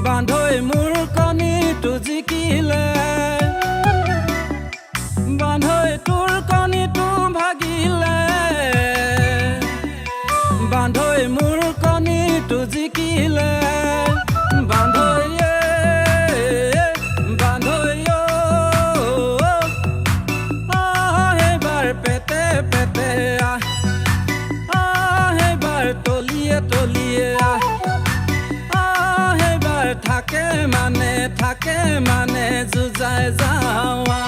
বান্ধৈ মোৰ কণীটো জিকিলে বান্ধৈ তোৰ কণীটো ভাগিলে বান্ধৈ মোৰ কণীটো জিকিলে বান্ধৈ বান্ধৈ এবাৰ পেটে পেটে এবাৰ তলিয়ে তলিয়ে থাকে মানে যুজাই যাওয়া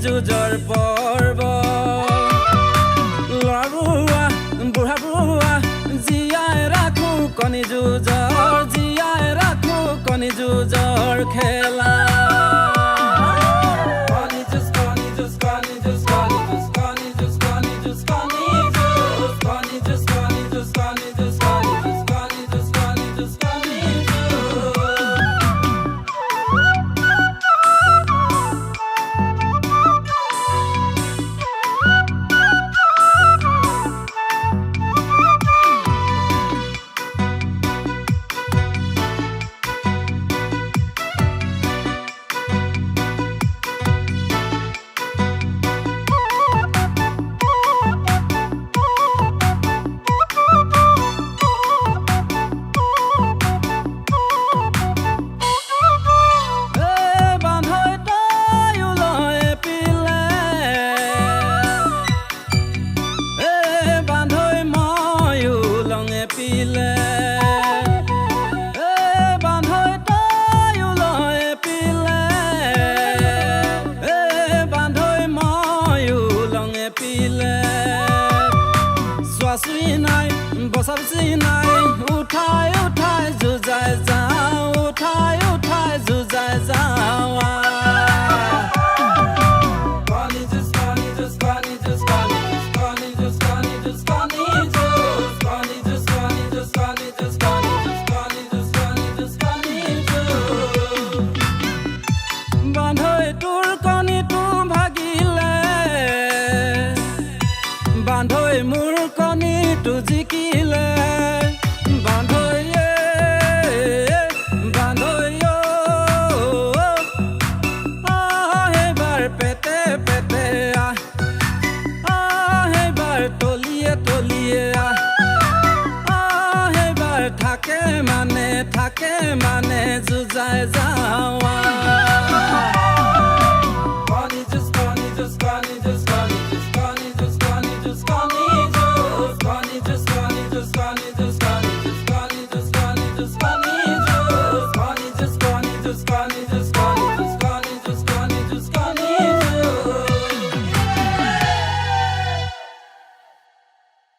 যুজৰ পৰ্ব লৰুৱা বুঢ়া বুঢ়া জীয়াই ৰাখো কণী যুজৰ জীয়াই ৰাখো কণী যুজৰ খেলা বসাবছি নাই উঠাই উঠাই যুজাই যাও উঠাই উঠাই যুজাই যাও বান্ধৈ তোৰ কণীটো ভাগিলে বান্ধৈ মোৰ কণীটো জিকিলে বান্ধৈ বান্ধৈ এবাৰ পেটে পেটে এবাৰ তলিয়ে তলিয়ে এবাৰ থাকে মানে যুজাই যাও